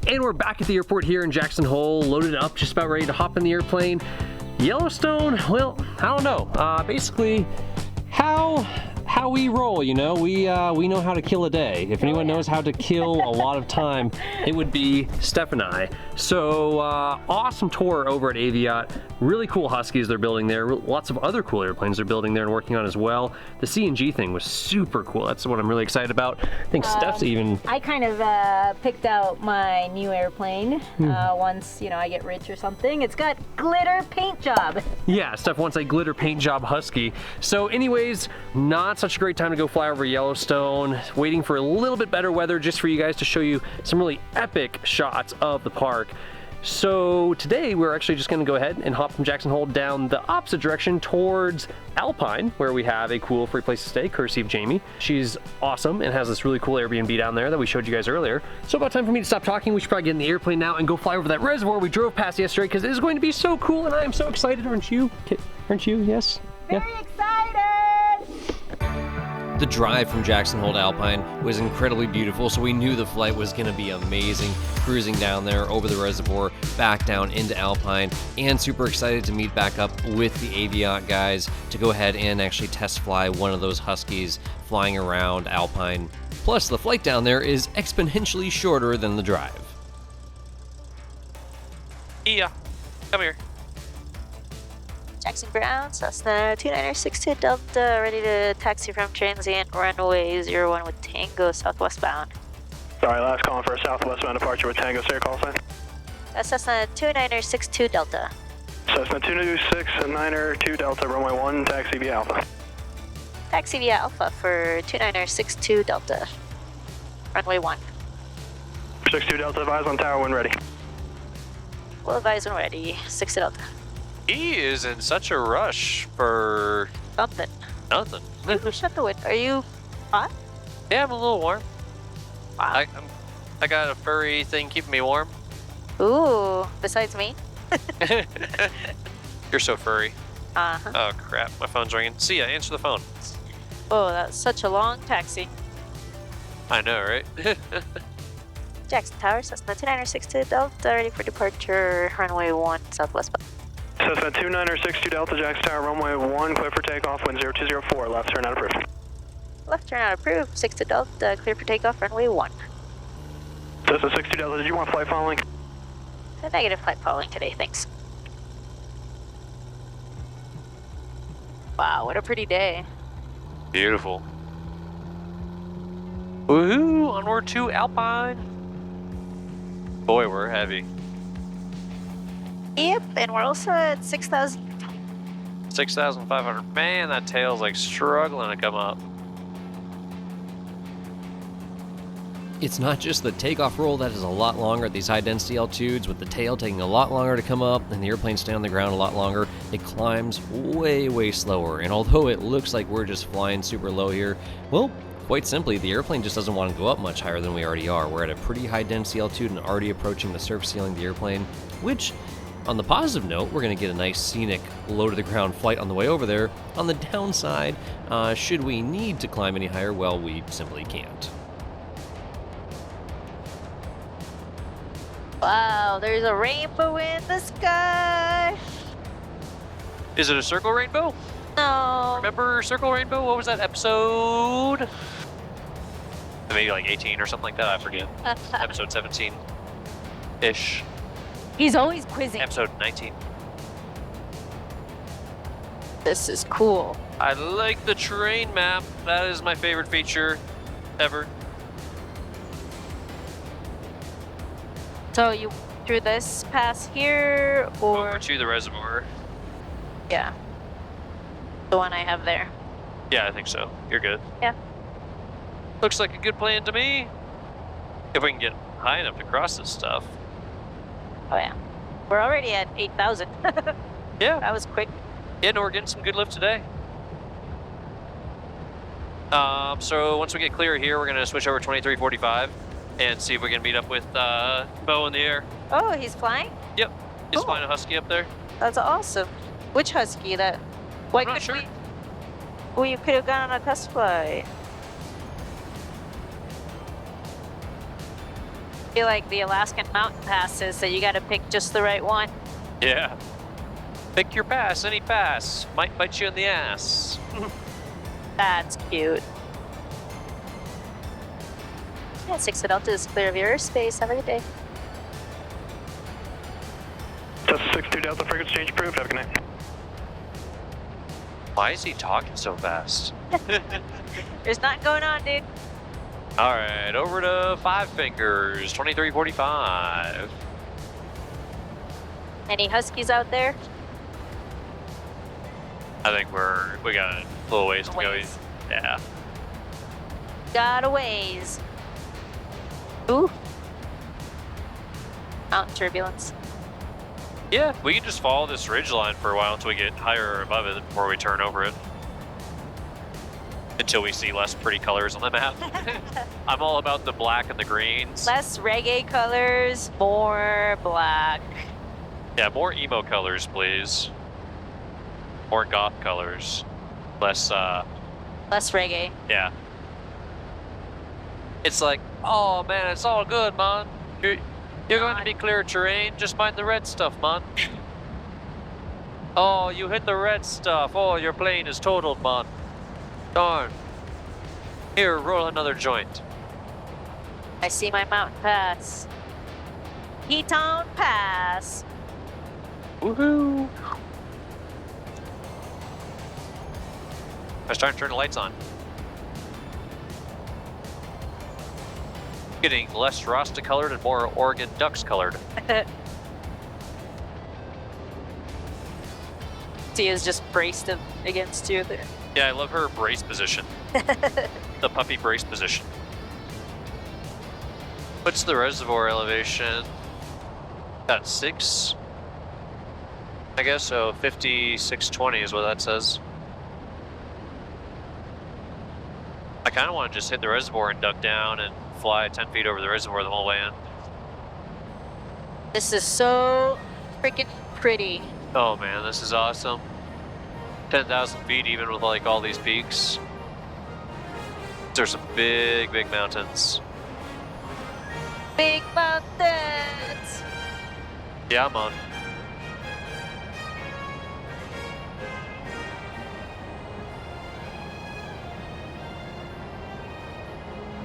And we're back at the airport here in Jackson Hole, loaded up, just about ready to hop in the airplane. Yellowstone, well, I don't know. Basically, how we roll, you know, we know how to kill a day. If anyone knows how to kill a lot of time, it would be Steph and I. So awesome tour over at Aviat. Really cool Huskies they're building there. Lots of other cool airplanes they're building there and working on as well. The CNG thing was super cool. That's what I'm really excited about. I think Steph's even... I kind of picked out my new airplane once, you know, I get rich or something. It's got glitter paint job. Yeah, Steph wants a glitter paint job Husky. So anyways, not such a great time to go fly over Yellowstone. Waiting for a little bit better weather just for you guys to show you some really epic shots of the park. So today we're actually just gonna go ahead and hop from Jackson Hole down the opposite direction towards Alpine, where we have a cool free place to stay, courtesy of Jamie. She's awesome and has this really cool Airbnb down there that we showed you guys earlier. So about time for me to stop talking. We should probably get in the airplane now and go fly over that reservoir we drove past yesterday, because it is going to be so cool and I am so excited, aren't you? Aren't you? Yes? Very excited! The drive from Jackson Hole to Alpine was incredibly beautiful, so we knew the flight was going to be amazing, cruising down there over the reservoir, back down into Alpine, and super excited to meet back up with the Aviat guys to go ahead and actually test fly one of those Huskies flying around Alpine. Plus, the flight down there is exponentially shorter than the drive. Yeah, come here. Jackson Ground, Cessna 2962 Delta, ready to taxi from transient runway 01 with Tango southwest bound. Sorry, last call for a southwest bound departure with Tango, sir, call sign. Cessna 2962 Delta. Cessna 22692 Delta, runway 1, taxi via Alpha. Taxi via Alpha for 2962 Delta, runway 1. 62 Delta, advise on tower when ready. We'll advise when ready, 6 Delta. He is in such a rush for Something. nothing. Shut the window. Are you hot? Yeah, I'm a little warm. Wow. I got a furry thing keeping me warm. Ooh, besides me? You're so furry. Uh-huh. Oh crap, my phone's ringing. See ya, answer the phone. Oh, that's such a long taxi. I know, right? Jackson Tower, Cessna 2962 Delta, ready for departure, runway 1, southwest bound. Cessna 2962 Delta, Jackson Tower, runway 1, clear for takeoff, wind 0204, left turn out approved. Left turn out approved, 6 to Delta, clear for takeoff, runway 1. Cessna 62 Delta, did you want flight following? A negative flight following today, thanks. Wow, what a pretty day. Beautiful. Woohoo! Onward to Alpine. Boy, we're heavy. Yep, and we're also at 6,000. 6,500. Man, that tail's like struggling to come up. It's not just the takeoff roll that is a lot longer at these high density altitudes, with the tail taking a lot longer to come up and the airplane stay on the ground a lot longer. It climbs way slower, and although it looks like we're just flying super low here, well, quite simply, the airplane just doesn't want to go up much higher than we already are. We're at a pretty high density altitude and already approaching the surface ceiling of the airplane, which, on the positive note, we're going to get a nice scenic low to the ground flight on the way over there. On the downside, should we need to climb any higher, well, we simply can't. Wow, there's a rainbow in the sky. Is it a circle rainbow? No. Remember Circle Rainbow? What was that episode? Maybe like 18 or something like that, I forget. Episode 17-ish. He's always quizzing. Episode 19. This is cool. I like the terrain map. That is my favorite feature ever. So you through this pass here, or Over to the reservoir. yeah, the one I have there. Yeah, I think so. You're good. Yeah. Looks like a good plan to me. If we can get high enough to cross this stuff. Oh yeah, we're already at 8,000. Yeah. That was quick. Yeah, no, we're getting some good lift today. So once we get clear here, we're gonna switch over 2345 and see if we can meet up with Bo in the air. Oh, he's flying? Yep. He's Cool. flying a Husky up there. That's awesome. Which Husky? That? Why I'm not couldn't sure. we? You could have gone on a test flight. I feel like the Alaskan mountain passes, so you gotta pick just the right one. Yeah. Pick your pass, any pass. Might bite you in the ass. That's cute. Yeah, 6 Delta is clear of your airspace. Have a good day. Cessna 62 Delta, frequency change approved. Have a good night. Why is he talking so fast? There's nothing going on, dude. All right, over to Five Fingers, 2345. Any Huskies out there? I think we got a little ways to go. Ways. Yeah. Got a ways. Ooh. Mountain turbulence. Yeah, we can just follow this ridge line for a while until we get higher or above it before we turn over it. Until we see less pretty colors on the map. I'm all about the black and the greens. Less reggae colors, more black. Yeah, more emo colors, please. More goth colors. Less, Less reggae. yeah. It's like, oh man, it's all good, man. You're going to be clear terrain, just mind the red stuff, man. Oh, you hit the red stuff. Oh, your plane is totaled, man. Darn. Here, roll another joint. I see my mountain pass. Teton Pass. Woohoo! I was trying to turn the lights on. Getting less Rasta colored and more Oregon Ducks colored. Tia's just braced against you there. Yeah, I love her brace position. The puppy brace position. What's the reservoir elevation? That's 6. I guess so. 5620 is what that says. I kind of want to just hit the reservoir and duck down and fly 10 feet over the reservoir the whole way in. This is so freaking pretty. Oh man, this is awesome. 10,000 feet even with like all these peaks. There's some big, big mountains. Big mountains. Yeah, I'm on.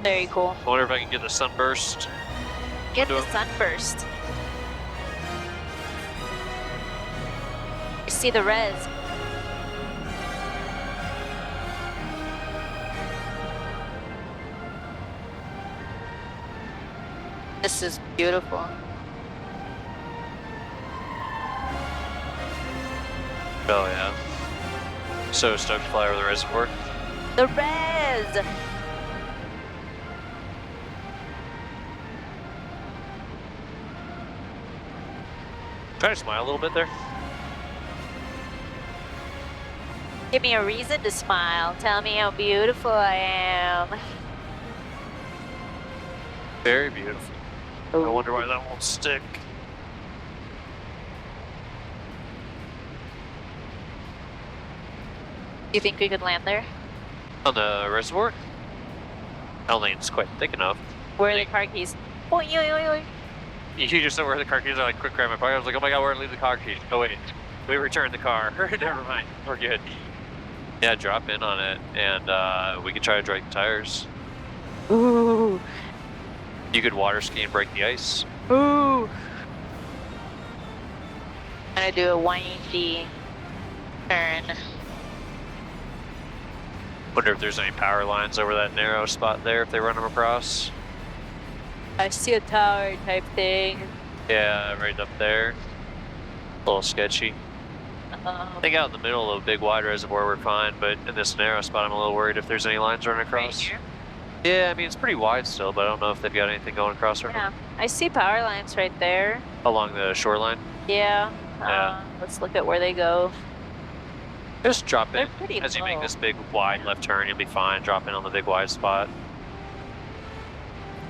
Very cool. I wonder if I can get the sunburst. Get the Cool. sunburst. You see the res. This is beautiful. Oh yeah. So stoked to fly over the reservoir. The res. Try to smile a little bit there. Give me a reason to smile. Tell me how beautiful I am. Very beautiful. I wonder why that won't stick. Do you think we could land there? On the reservoir? I don't think it's quite thick enough. Where are the car keys? Oi, oi, oi, oi. You just said where the car keys are, like quick grab my pocket. I was like, oh my god, where did I leave the car keys? Oh wait, we returned the car. Never mind, we're good. Yeah, drop in on it, and we could try to drag the tires. Ooh. You could water ski and break the ice. Ooh. I'm gonna do a windy turn. Wonder if there's any power lines over that narrow spot there, if they run them across. I see a tower type thing. Yeah, right up there. A little sketchy. I think out in the middle of a big wide reservoir we're fine, but in this narrow spot I'm a little worried if there's any lines running across. Right here? Yeah, I mean it's pretty wide still, but I don't know if they've got anything going across or Yeah, I see power lines right there. along the shoreline. Yeah. Yeah. Let's look at where they go. Just drop They're in pretty as you make low. this big wide left turn, you'll be fine. Drop in on the big wide spot.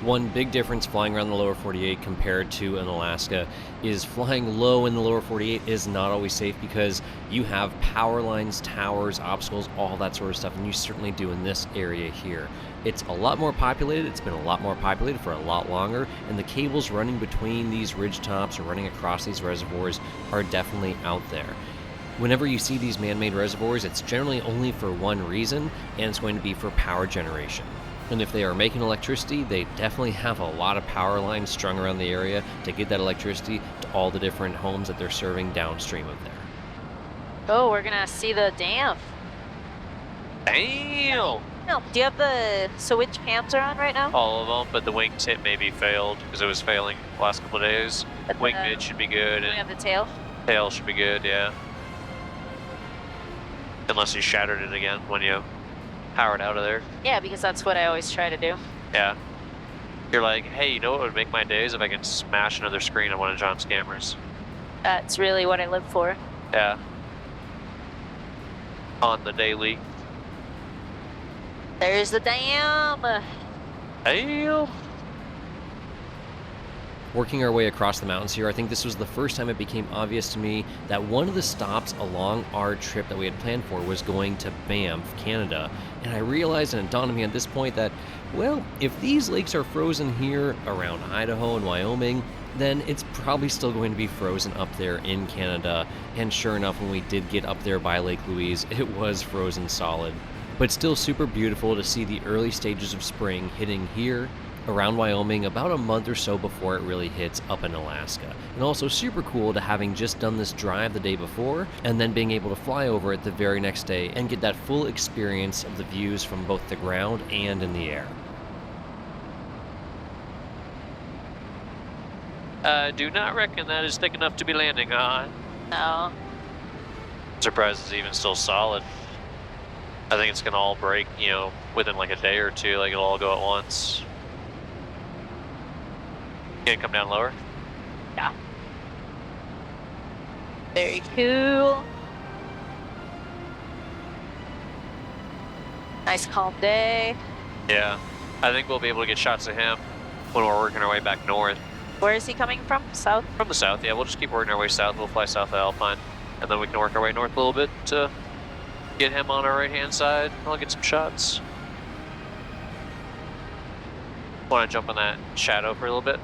One big difference flying around the lower 48 compared to in Alaska is flying low in the lower 48 is not always safe because you have power lines, towers, obstacles, all that sort of stuff, and you certainly do in this area here. It's a lot more populated. It's been a lot more populated for a lot longer, and the cables running between these ridge tops or running across these reservoirs are definitely out there. Whenever you see these man-made reservoirs, it's generally only for one reason, and it's going to be for power generation. And if they are making electricity, they definitely have a lot of power lines strung around the area to get that electricity to all the different homes that they're serving downstream of there. Oh, we're gonna see the dam. Damn! No, do you have the... So which cams are on right now? All of them, but the wing tip maybe failed because it was failing the last couple of days. But Wing the- mid should be good, We and have the tail. tail should be good, yeah. Unless you shattered it again when you powered out of there. Yeah, because that's what I always try to do. Yeah. You're like, hey, you know what would make my days if I can smash another screen on one of John's cameras? That's really what I live for. Yeah. On the daily. There's the dam. Damn! Working our way across the mountains here, I think this was the first time it became obvious to me that one of the stops along our trip that we had planned for was going to Banff, Canada. And I realized, and it dawned on me at this point, that, well, if these lakes are frozen here around Idaho and Wyoming, then it's probably still going to be frozen up there in Canada. And sure enough, when we did get up there by Lake Louise, it was frozen solid. But still super beautiful to see the early stages of spring hitting here around Wyoming about a month or so before it really hits up in Alaska. And also super cool to having just done this drive the day before and then being able to fly over it the very next day and get that full experience of the views from both the ground and in the air. I do not reckon that is thick enough to be landing on. No. Surprised it's even still solid. I think it's gonna all break, you know, within like a day or two, like it'll all go at once. Can it come down lower? Yeah. Very cool. Nice calm day. Yeah. I think we'll be able to get shots of him when we're working our way back north. Where is he coming from? South? From the south, yeah, we'll just keep working our way south. We'll fly south of Alpine, and then we can work our way north a little bit to get him on our right-hand side. I'll get some shots. Want to jump on that shadow for a little bit?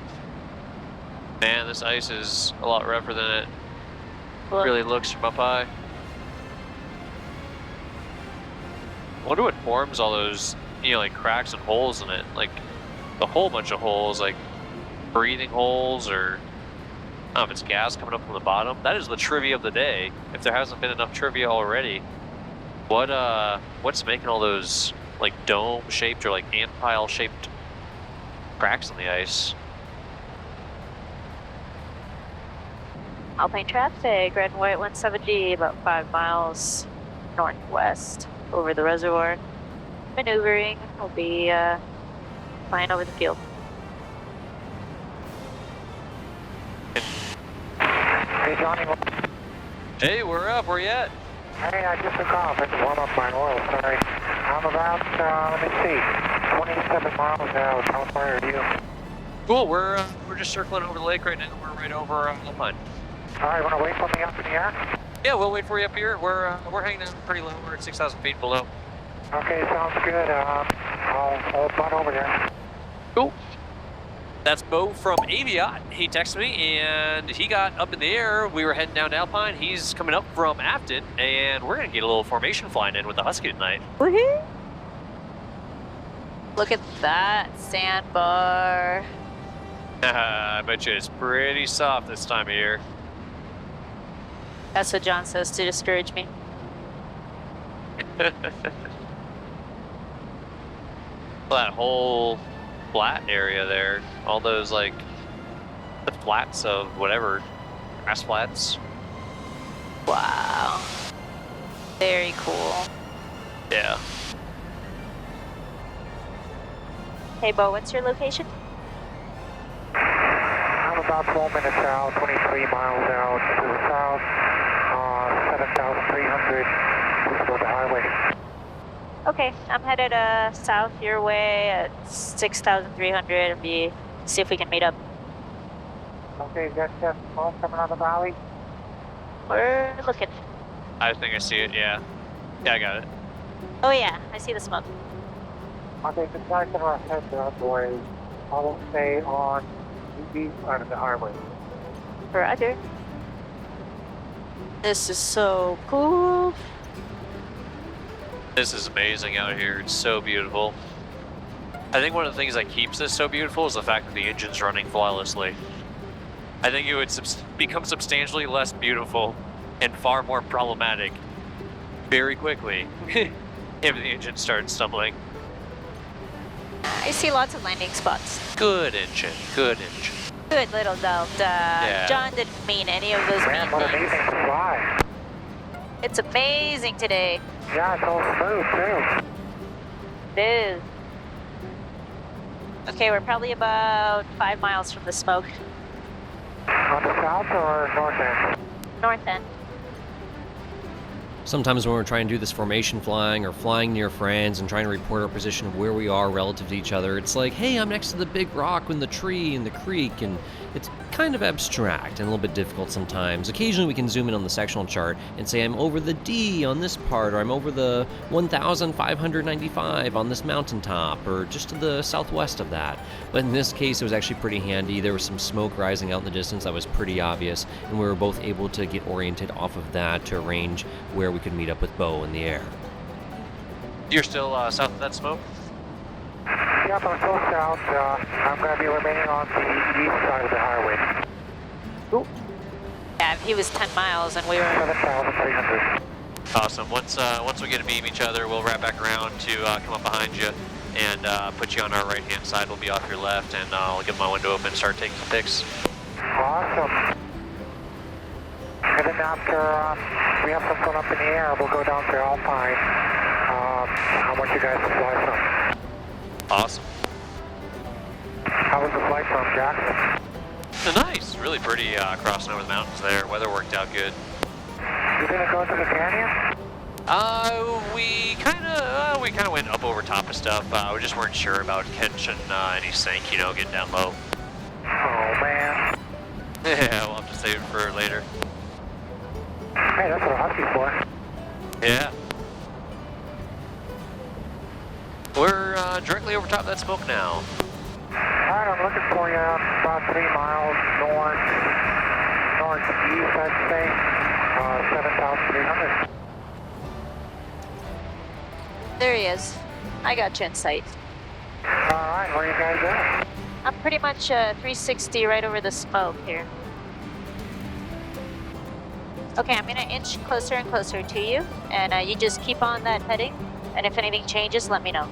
Man, this ice is a lot rougher than it Look. really looks from up high. I wonder what forms all those, you know, like cracks and holes in it. Like a whole bunch of holes, like breathing holes, or I don't know if it's gas coming up from the bottom. That is the trivia of the day. If there hasn't been enough trivia already, what's making all those like dome-shaped or like ant pile-shaped cracks in the ice? Alpine traffic, red and white 170, about 5 miles northwest over the reservoir. Maneuvering will be flying over the field. Hey, Johnny. Hey, we're up. Where you at? Hey, I just took off. I had to warm up my oil, sorry. I'm about, let me see, 27 miles out. How far are you? Cool. We're just circling over the lake right now. We're right over Alpine. All right, want to wait for me up in the air? Yeah, we'll wait for you up here. We're hanging out pretty low. We're at 6,000 feet below. Okay, sounds good. I'll butt over there. Cool. That's Bo from Aviat. He texted me and he got up in the air. We were heading down to Alpine. He's coming up from Afton, and we're gonna get a little formation flying in with the Husky tonight. Woohoo! Look at that sandbar. I bet you it's pretty soft this time of year. That's what John says to discourage me. That whole flat area there, all those like the flats of whatever, grass flats. Wow. Very cool. Yeah. Hey, Bo, what's your location? I'm about 12 minutes out, 23 miles out to the south, 7,300 just above the highway. Okay, I'm headed south your way at 6,300 and see if we can meet up. Okay, you got that smoke coming out of the valley? We're looking. I think I see it, yeah. Yeah, I got it. Oh yeah, I see the smoke. Okay, the guys in our head boys, I will stay on the east side of the highway. Roger. This is so cool. This is amazing out here. It's so beautiful. I think one of the things that keeps this so beautiful is the fact that the engine's running flawlessly. I think it would become substantially less beautiful and far more problematic very quickly if the engine starts stumbling. I see lots of landing spots. Good engine, good engine. Good little Delta. Yeah. John didn't mean any of those Man, mean what things. amazing fly. It's amazing today. Yeah, it's all smooth too. It is. Okay, we're probably about 5 miles from the smoke. On the south or north end? North end. Sometimes when we're trying to do this formation flying or flying near friends and trying to report our position of where we are relative to each other, it's like, hey, I'm next to the big rock and the tree and the creek, and it's kind of abstract and a little bit difficult sometimes. Occasionally we can zoom in on the sectional chart and say I'm over the D on this part, or I'm over the 1,595 on this mountaintop, or just to the southwest of that. But in this case, it was actually pretty handy. There was some smoke rising out in the distance that was pretty obvious, and we were both able to get oriented off of that to arrange where we could meet up with Bo in the air. You're still south of that smoke? Yep, I'm still south. I'm going to be remaining on the east side of the highway. Yeah, he was 10 miles and we were... 7,300. Awesome. Once we get to beam each other, we'll wrap back around to come up behind you and put you on our right-hand side. We'll be off your left, and I'll get my window open and start taking some pics. Awesome. And then after we have some fun up in the air, we'll go down to Alpine. I want you guys to fly some. Awesome. How was the flight from Jackson? Nice. Really pretty crossing over the mountains there. Weather worked out good. You gonna go to the canyon? We kind of went up over top of stuff. We just weren't sure about catching any sink, you know, getting down low. Oh man. Yeah, we'll have to save it for later. Hey, that's what a Husky's for. Yeah. We're directly over top of that smoke now. Alright, I'm looking for you about 3 miles northeast, I'd say. 7,300. There he is. I got you in sight. Alright, where are you guys at? I'm pretty much 360 right over the smoke here. Okay, I'm gonna inch closer and closer to you, and you just keep on that heading, and if anything changes, let me know.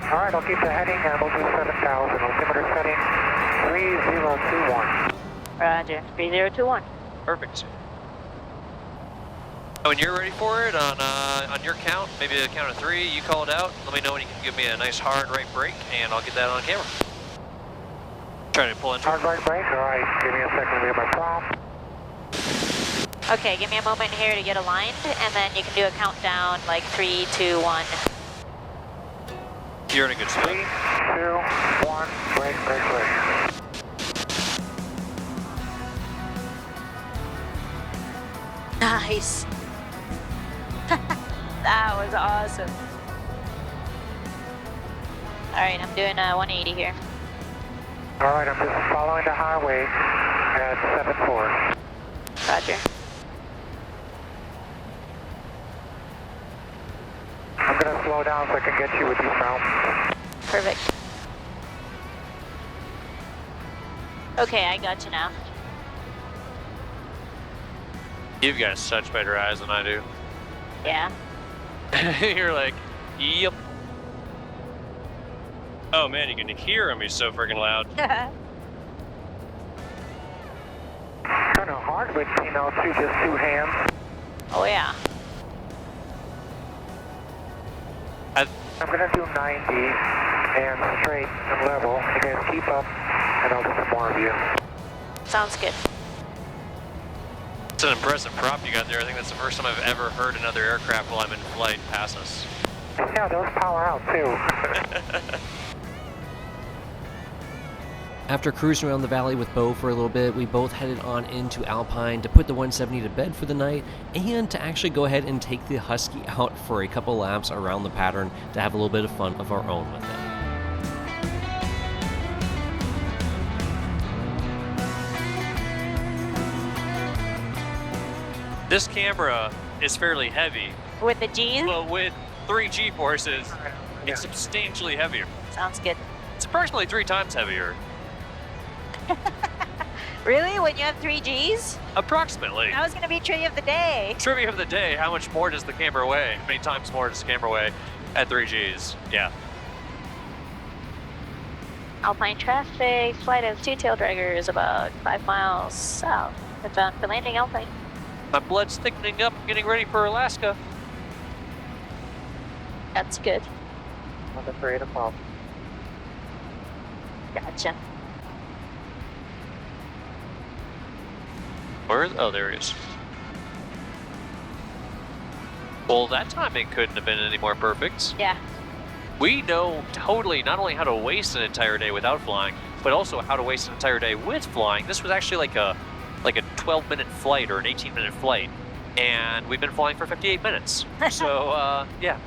Alright, I'll keep the heading and we'll do 7,000. Altimeter setting 3021. Roger. 3021. Perfect. When you're ready for it, on your count, maybe a count of 3, you call it out. Let me know when you can give me a nice hard right brake, and I'll get that on camera. Trying to pull in. Hard right brake? Alright, give me a second to get my prop. Okay, give me a moment here to get aligned, and then you can do a countdown, like 3, 2, 1. You're in a good 3, spot. 2, 1, brake, brake, brake. Nice. That was awesome. All right, I'm doing 180 here. Alright, I'm just following the highway at 7-4. Roger. I'm gonna slow down so I can get you with these mountains. Perfect. Okay, I got you now. You've got such better eyes than I do. Yeah. You're like, yep. Oh man, you can hear him. He's so freaking loud. Kinda hard with, just 2 hands. Oh yeah. I'm gonna do 90 and straight and level. You guys keep up and I'll do some more of you. Sounds good. It's an impressive prop you got there. I think that's the first time I've ever heard another aircraft while I'm in flight pass us. Yeah, those power out too. After cruising around the valley with Bo for a little bit, we both headed on into Alpine to put the 170 to bed for the night and to actually go ahead and take the Husky out for a couple laps around the pattern to have a little bit of fun of our own with it. This camera is fairly heavy, With the G's? but with 3 G-forces, it's substantially heavier. Sounds good. It's approximately 3 times heavier. Really? When you have 3 G's? Approximately. That was going to be trivia of the day. Trivia of the day, how much more does the camera weigh? How many times more does the camera weigh at 3 Gs? Yeah. Alpine traffic, flight of 2 tail draggers about 5 miles south. Inbound for landing Alpine. My blood's thickening up, getting ready for Alaska. That's good. On the parade of Bob. Gotcha. Where is, oh, there it is. Well, that timing couldn't have been any more perfect. Yeah. We know totally not only how to waste an entire day without flying, but also how to waste an entire day with flying. This was actually like a 12-minute flight or an 18-minute flight, and we've been flying for 58 minutes. So, yeah.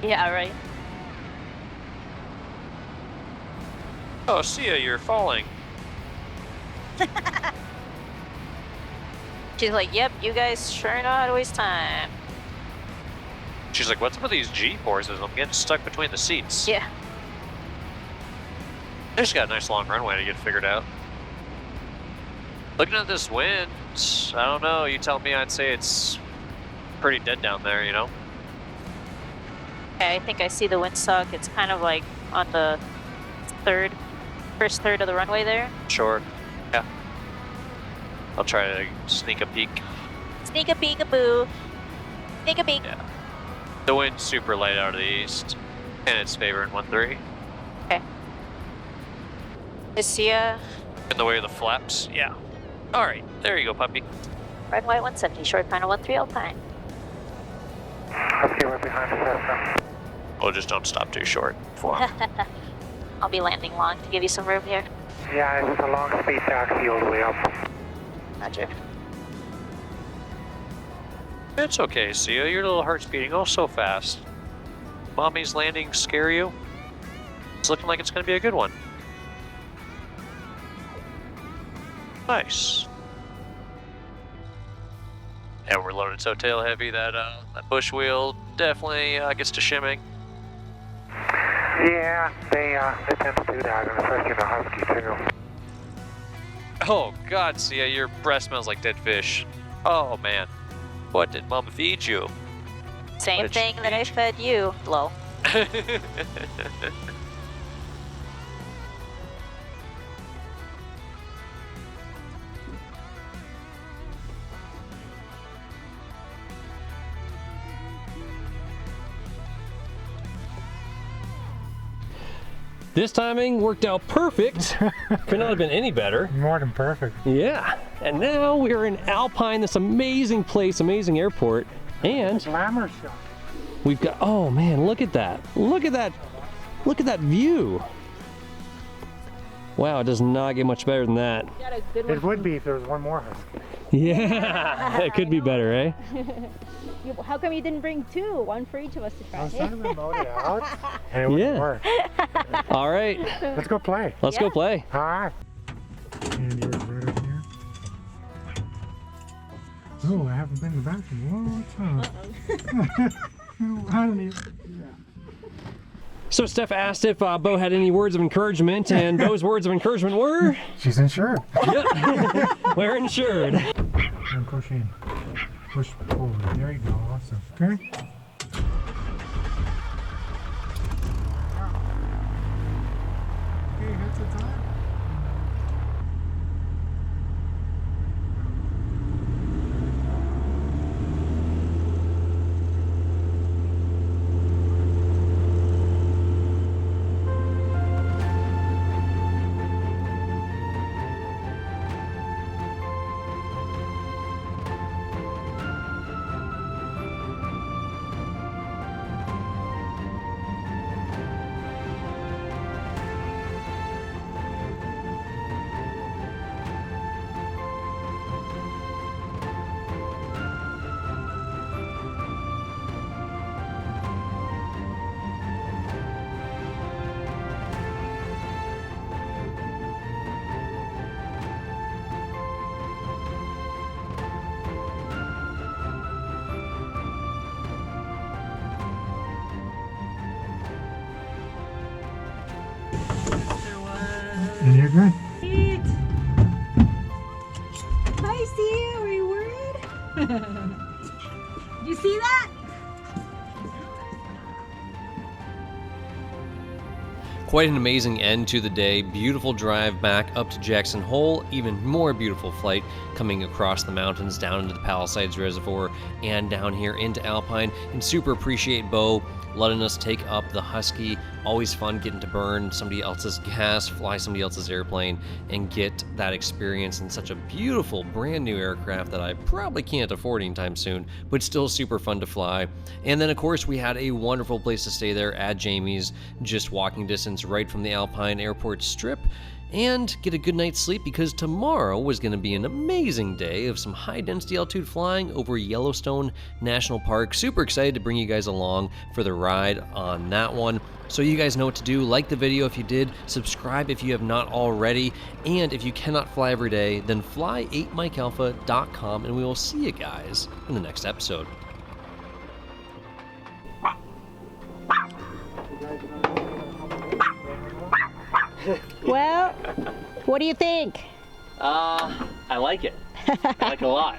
Yeah, right. Oh, Sia, you're falling. She's like, yep, you guys sure know how to waste time. She's like, what's up with these G-forces? I'm getting stuck between the seats. Yeah. They just got a nice long runway to get figured out. Looking at this wind, I don't know, you tell me. I'd say it's pretty dead down there, you know? Okay, I think I see the windsock. It's kind of like on the first third of the runway there. Sure. Yeah. I'll try to sneak a peek. Sneak a peek-a-boo. Sneak a peek. Yeah. The wind's super light out of the east, and it's favoring 1-3. Okay. Is Sia In the way of the flaps, yeah. Alright, there you go, puppy. runway 170, short final 13 Alpine. Husky right behind the Cessna. Oh, just don't stop too short. I'll be landing long to give you some room here. Yeah, it's a long speed taxi all the way up. Roger. It's okay, Sia. Your little heart's beating oh so fast. Mommy's landing scare you? It's looking like it's going to be a good one. Nice. And we're loaded so tail heavy that that bush wheel definitely gets to shimming. Yeah, they tend to do that, and especially the Husky too. Oh God, Sia, your breath smells like dead fish. Oh man, what did Mama feed you? Same What did thing she that I feed you? fed you, Lo. This timing worked out perfect. Could not have been any better. More than perfect. Yeah, and now we're in Alpine, this amazing place, amazing airport, and Glamour shot. we've got, oh man, look at that. Look at that. Look at that view. Wow, it does not get much better than that. Got a good It would be if there was one more Husky. Yeah, it could be better, eh? How come you didn't bring 2? One for each of us to I try. was trying to remote it out, and it wouldn't Yeah. work. All right, Let's go play. let's go Yeah. play. All right. And yours right up here. Oh, I haven't been in the bathroom in a long time. I don't even. So Steph asked if Bo had any words of encouragement, and Bo's words of encouragement were, She's insured. we're insured. And push in. Push forward. There you go. Awesome. Okay. Okay, that's the time. You see that? Quite an amazing end to the day. Beautiful drive back up to Jackson Hole. Even more beautiful flight coming across the mountains down into the Palisades Reservoir and down here into Alpine. And super appreciate Bo letting us take up the Husky. Always fun getting to burn somebody else's gas, fly somebody else's airplane, and get that experience in such a beautiful brand new aircraft that I probably can't afford anytime soon, but still super fun to fly. And then of course we had a wonderful place to stay there at Jamie's, just walking distance right from the Alpine Airport strip, and get a good night's sleep because tomorrow was going to be an amazing day of some high density altitude flying over Yellowstone National Park. Super excited to bring you guys along for the ride on that one. So you guys know what to do. Like the video if you did, subscribe if you have not already, and if you cannot fly every day, then fly 8mikealpha.com, and we will see you guys in the next episode. Well, what do you think? I like it. I like it a lot.